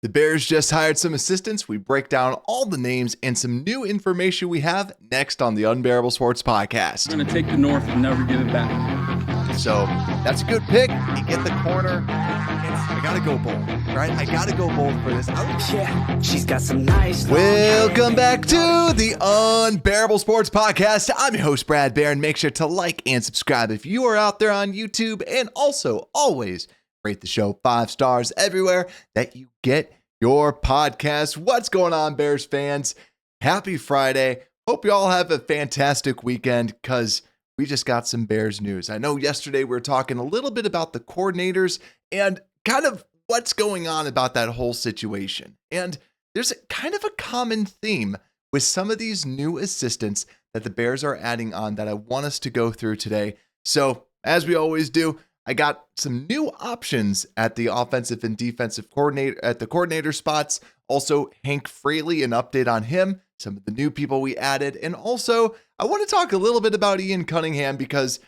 The Bears just hired some assistants. We break down all the names and some new information we have next on the Unbearable Sports Podcast. I'm going to take the North and never give it back. So that's a good pick. You get the corner. I got to go bold, right? I got to go bold for this. Yeah, she's got some nice. Welcome back to the Unbearable Sports Podcast. I'm your host, Brad Barrett. Make sure to like and subscribe if you are out there on YouTube, and also always rate the show 5 stars everywhere that you get your podcast. What's going on, Bears fans? Happy Friday. Hope you all have a fantastic weekend because we just got some Bears news. I know yesterday we were talking a little bit about the coordinators and kind of what's going on about that whole situation. And there's kind of a common theme with some of these new assistants that the Bears are adding on that I want us to go through today. So as we always do, I got some new options at the offensive and defensive coordinator at the coordinator spots. Also, Hank Fraley, an update on him, some of the new people we added. And also, I want to talk a little bit about Ian Cunningham because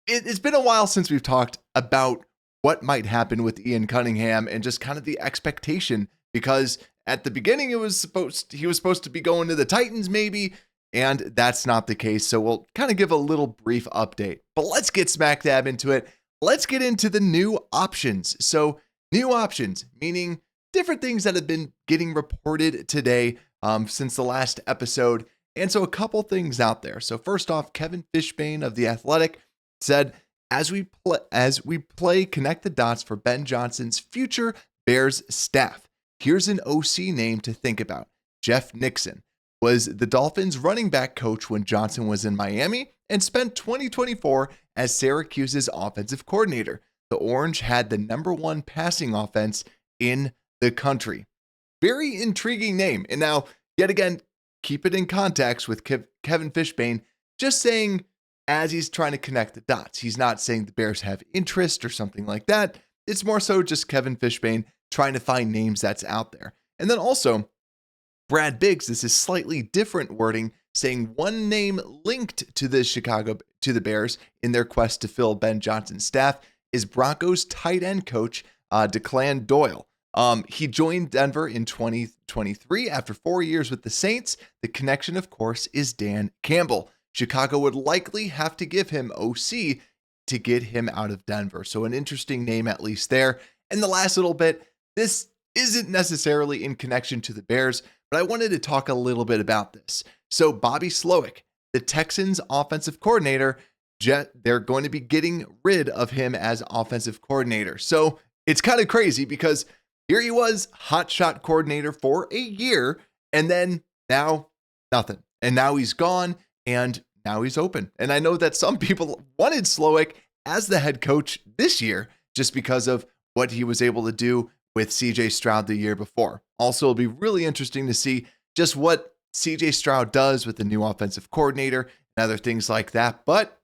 it's been a while since we've talked about what might happen with Ian Cunningham and just kind of the expectation, because at the beginning he was supposed to be going to the Titans maybe, and that's not the case. So we'll kind of give a little brief update. But let's get smack dab into it. Let's get into the new options. So new options, meaning different things that have been getting reported today since the last episode. And so a couple things out there. So first off, Kevin Fishbain of The Athletic said, as we play connect the dots for Ben Johnson's future Bears staff, here's an OC name to think about. Jeff Nixon was the Dolphins running back coach when Johnson was in Miami and spent 2024 as Syracuse's offensive coordinator. The Orange had the #1 passing offense in the country. Very intriguing name. And now, yet again, keep it in context with Kevin Fishbain, just saying as he's trying to connect the dots. He's not saying the Bears have interest or something like that. It's more so just Kevin Fishbain trying to find names that's out there. And then also, Brad Biggs, this is slightly different wording, saying one name linked to the Bears in their quest to fill Ben Johnson's staff is Broncos tight end coach Declan Doyle. He joined Denver in 2023 after 4 years with the Saints. The connection, of course, is Dan Campbell. Chicago would likely have to give him OC to get him out of Denver. So an interesting name at least there. And the last little bit, this isn't necessarily in connection to the Bears, but I wanted to talk a little bit about this. So Bobby Slowick, the Texans offensive coordinator, they're going to be getting rid of him as offensive coordinator. So it's kind of crazy because here he was, hotshot coordinator for a year, and then now nothing. And now he's gone, and now he's open. And I know that some people wanted Slowick as the head coach this year just because of what he was able to do with CJ Stroud the year before. Also, it'll be really interesting to see just what CJ Stroud does with the new offensive coordinator and other things like that. But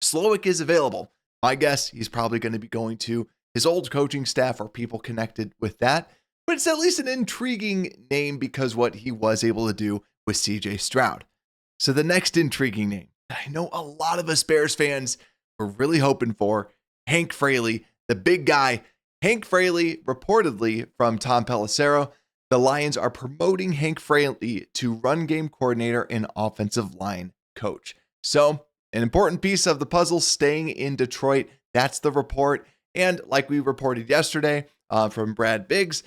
Slowick is available. My guess, he's probably going to be going to his old coaching staff or people connected with that. But it's at least an intriguing name because what he was able to do with CJ Stroud. So the next intriguing name that I know a lot of us Bears fans were really hoping for, Hank Fraley, the big guy. Hank Fraley, reportedly from Tom Pelissero, the Lions are promoting Hank Fraley to run game coordinator and offensive line coach. So an important piece of the puzzle staying in Detroit. That's the report. And like we reported yesterday from Brad Biggs,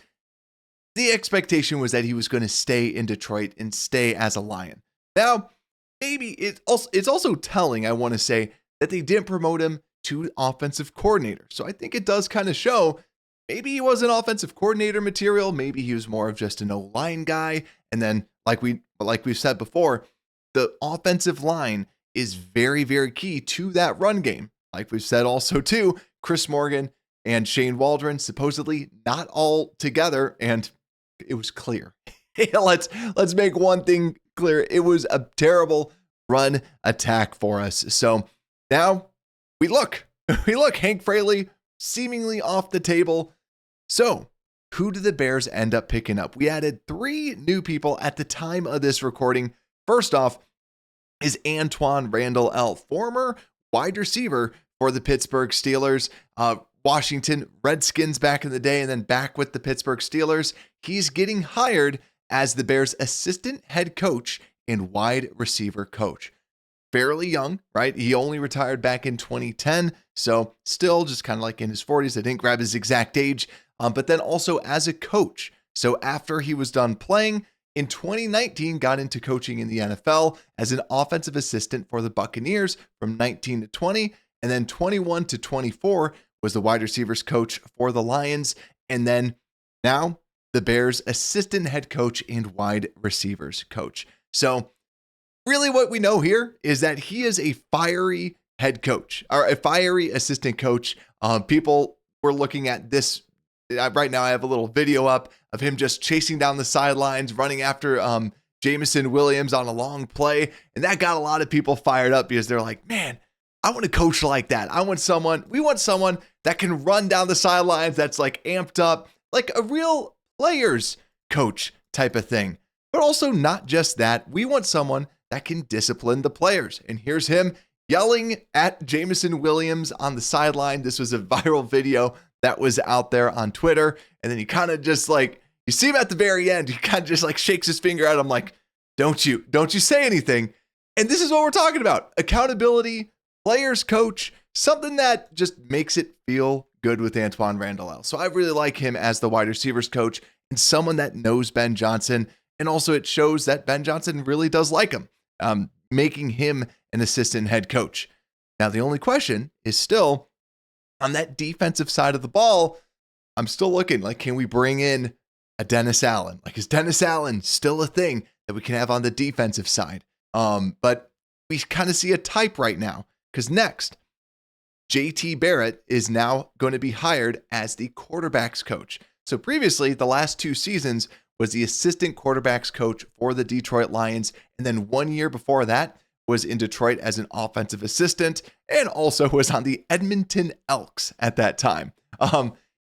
the expectation was that he was going to stay in Detroit and stay as a Lion. Now, maybe it's also telling, I want to say, that they didn't promote him to offensive coordinator. So I think it does kind of show maybe he wasn't offensive coordinator material. Maybe he was more of just an O-line guy. And then like we've said before, the offensive line is very, very key to that run game. Like we've said also too, Chris Morgan and Shane Waldron supposedly not all together. And it was clear. Let's make one thing clear. It was a terrible run attack for us. So now we look, Hank Fraley seemingly off the table. So who do the Bears end up picking up? We added 3 new people at the time of this recording. First off is Antwaan Randle, former wide receiver for the Pittsburgh Steelers. Washington Redskins back in the day and then back with the Pittsburgh Steelers. He's getting hired as the Bears' assistant head coach and wide receiver coach. Fairly young, right? He only retired back in 2010, so still just kind of like in his 40s. I didn't grab his exact age, but then also as a coach. So after he was done playing, in 2019, got into coaching in the NFL as an offensive assistant for the Buccaneers from 19 to 20, and then 21 to 24 was the wide receivers coach for the Lions, and then now the Bears' assistant head coach and wide receivers coach. So really what we know here is that he is a fiery head coach or a fiery assistant coach. People were looking at this. Right now I have a little video up of him just chasing down the sidelines, running after Jameson Williams on a long play. And that got a lot of people fired up because they're like, man, I want a coach like that. We want someone that can run down the sidelines, that's like amped up, like a real players coach type of thing. But also not just that, we want someone that can discipline the players. And here's him yelling at Jameson Williams on the sideline. This was a viral video that was out there on Twitter. And then he kind of just like, you see him at the very end, he kind of just like shakes his finger at him like, don't you say anything. And this is what we're talking about. Accountability, players coach, something that just makes it feel good with Antwaan Randle. So I really like him as the wide receivers coach and someone that knows Ben Johnson. And also it shows that Ben Johnson really does like him, making him an assistant head coach. Now, the only question is still on that defensive side of the ball. I'm still looking like, can we bring in a Dennis Allen? Like, is Dennis Allen still a thing that we can have on the defensive side? But we kind of see a type right now because next, JT Barrett is now going to be hired as the quarterbacks coach. So previously, the last 2 seasons was the assistant quarterbacks coach for the Detroit Lions. And then 1 year before that was in Detroit as an offensive assistant and also was on the Edmonton Elks at that time.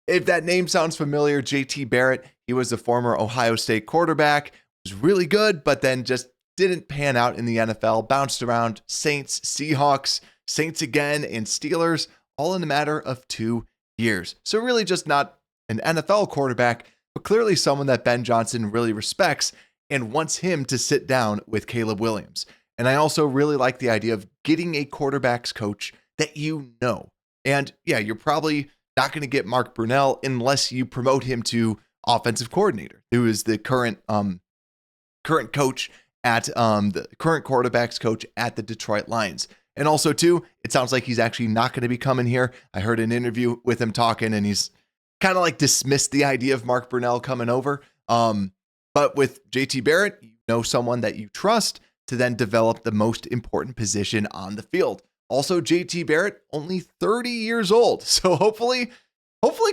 If that name sounds familiar, JT Barrett, he was a former Ohio State quarterback, was really good, but then just didn't pan out in the NFL, bounced around Saints, Seahawks, Saints again, and Steelers, all in a matter of 2 years. So really just not an NFL quarterback, but clearly someone that Ben Johnson really respects and wants him to sit down with Caleb Williams. And I also really like the idea of getting a quarterbacks coach that you know. And yeah, you're probably not going to get Mark Brunell unless you promote him to offensive coordinator, who is the current coach at the current quarterbacks coach at the Detroit Lions. And also too, it sounds like he's actually not going to be coming here. I heard an interview with him talking and he's kind of like dismissed the idea of Mark Brunell coming over. But with JT Barrett, you know someone that you trust to then develop the most important position on the field. Also, JT Barrett, only 30 years old. So hopefully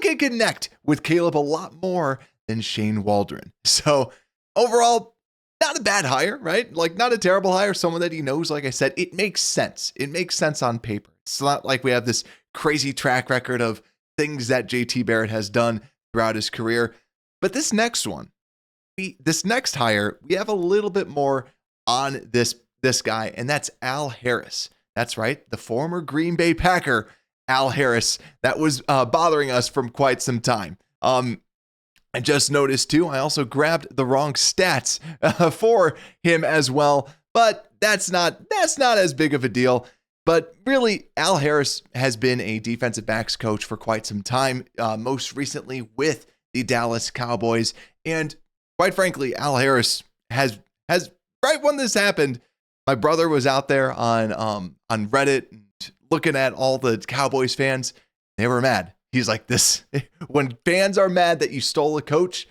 can connect with Caleb a lot more than Shane Waldron. So overall, not a bad hire, right? Like not a terrible hire, someone that he knows. Like I said, it makes sense. It makes sense on paper. It's not like we have this crazy track record of things that JT Barrett has done throughout his career. But this next hire, we have a little bit more on this guy, and that's Al Harris. That's right, the former Green Bay Packer, Al Harris, that was bothering us from quite some time. I just noticed too, I also grabbed the wrong stats for him as well, but that's not as big of a deal. But really, Al Harris has been a defensive backs coach for quite some time, most recently with the Dallas Cowboys. And quite frankly, Al Harris has right when this happened, my brother was out there on Reddit looking at all the Cowboys fans. They were mad. He's like, this, when fans are mad that you stole a coach,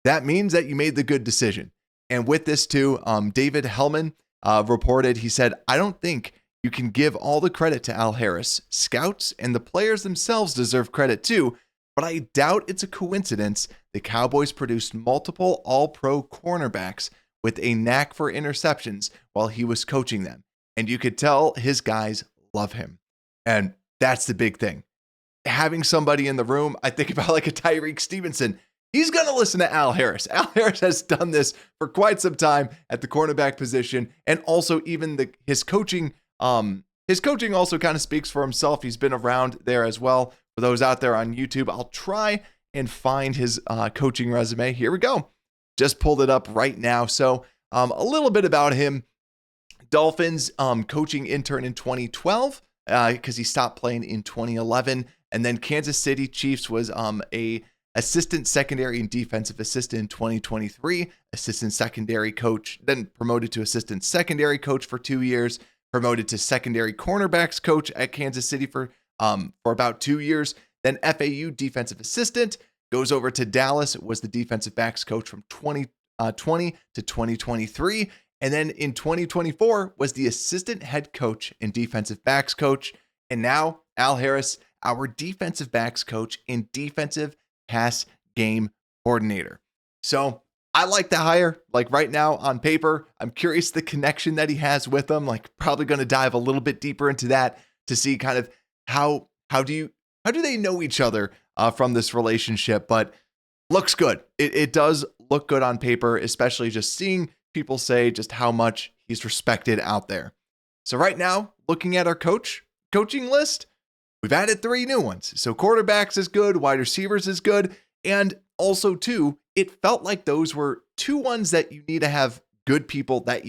that means that you made the good decision. And with this too, David Hellman reported, he said, I don't think you can give all the credit to Al Harris. Scouts and the players themselves deserve credit too, but I doubt it's a coincidence the Cowboys produced multiple all-pro cornerbacks with a knack for interceptions while he was coaching them. And you could tell his guys love him. And that's the big thing. Having somebody in the room, I think about like a Tyreek Stevenson. He's going to listen to Al Harris. Al Harris has done this for quite some time at the cornerback position. And also even his coaching also kind of speaks for himself. He's been around there as well For those out there on YouTube, I'll try and find his coaching resume. Here we go. Just pulled it up right now. So a little bit about him. Dolphins coaching intern in 2012 because he stopped playing in 2011. And then Kansas City Chiefs was a assistant secondary and defensive assistant in 2023, assistant secondary coach, then promoted to assistant secondary coach for 2 years, promoted to secondary cornerbacks coach at Kansas City for about 2 years. Then FAU defensive assistant, goes over to Dallas, was the defensive backs coach from 2020 to 2023. And then in 2024 was the assistant head coach and defensive backs coach. And now Al Harris, our defensive backs coach and defensive pass game coordinator. So I like the hire. Like right now on paper, I'm curious the connection that he has with them. Like probably going to dive a little bit deeper into that to see kind of how do they know each other from this relationship. But looks good. It does look good on paper, especially just seeing people say just how much he's respected out there. So right now, looking at our coaching list, we've added 3 new ones. So quarterbacks is good, wide receivers is good, and also too, it felt like those were 2 ones that you need to have good people that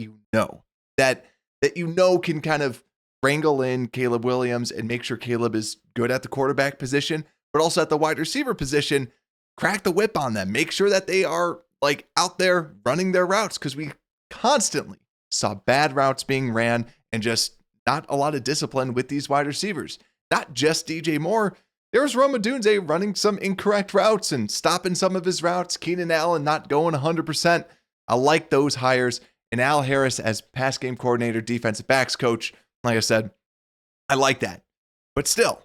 can kind of wrangle in Caleb Williams and make sure Caleb is good at the quarterback position, but also at the wide receiver position, crack the whip on them, make sure that they are like out there running their routes, because we constantly saw bad routes being ran and just not a lot of discipline with these wide receivers. Not just DJ Moore. There was Rome Odunze running some incorrect routes and stopping some of his routes. Keenan Allen not going 100%. I like those hires. And Al Harris as pass game coordinator, defensive backs coach. Like I said, I like that. But still,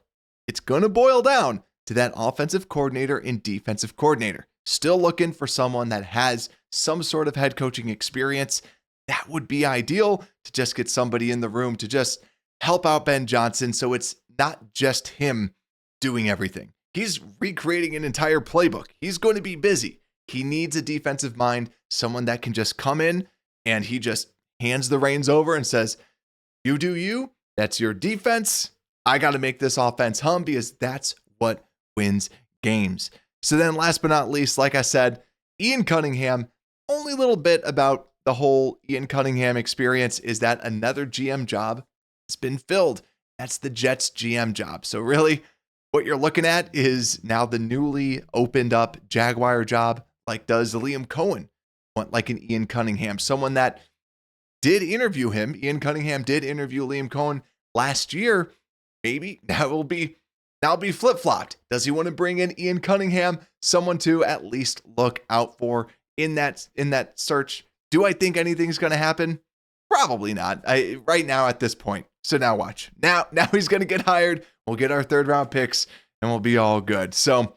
it's going to boil down to that offensive coordinator and defensive coordinator. Still looking for someone that has some sort of head coaching experience. That would be ideal to just get somebody in the room to just help out Ben Johnson so it's not just him doing everything. He's recreating an entire playbook. He's going to be busy. He needs a defensive mind, someone that can just come in and he just hands the reins over and says, you do you, that's your defense. I got to make this offense hum because that's what wins games. So then last but not least, like I said, Ian Cunningham, only little bit about the whole Ian Cunningham experience is that another GM job has been filled. That's the Jets GM job. So really what you're looking at is now the newly opened up Jaguar job. Like, does Liam Cohen want like an Ian Cunningham? Someone that did interview him. Ian Cunningham did interview Liam Cohen last year. Maybe now it'll be flip-flopped. Does he want to bring in Ian Cunningham? Someone to at least look out for in that search. Do I think anything's going to happen? Probably not. Right now at this point. So now watch. Now he's going to get hired. We'll get our 3rd round picks and we'll be all good. So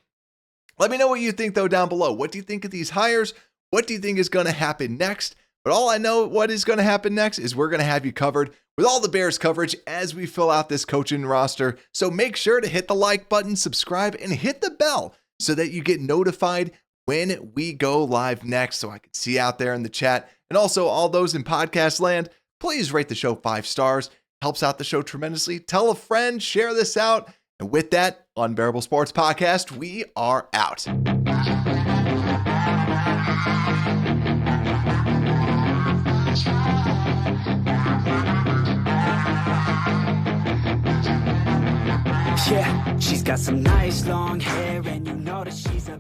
let me know what you think though down below. What do you think of these hires? What do you think is going to happen next? But all I know what is going to happen next is we're going to have you covered with all the Bears coverage as we fill out this coaching roster. So make sure to hit the like button, subscribe, and hit the bell so that you get notified when we go live next, so I can see out there in the chat. And also all those in podcast land, please rate the show 5 stars. Helps out the show tremendously. Tell a friend, share this out. And with that, Unbearable Sports Podcast, we are out. Yeah, she's got some nice long hair and you know that she's a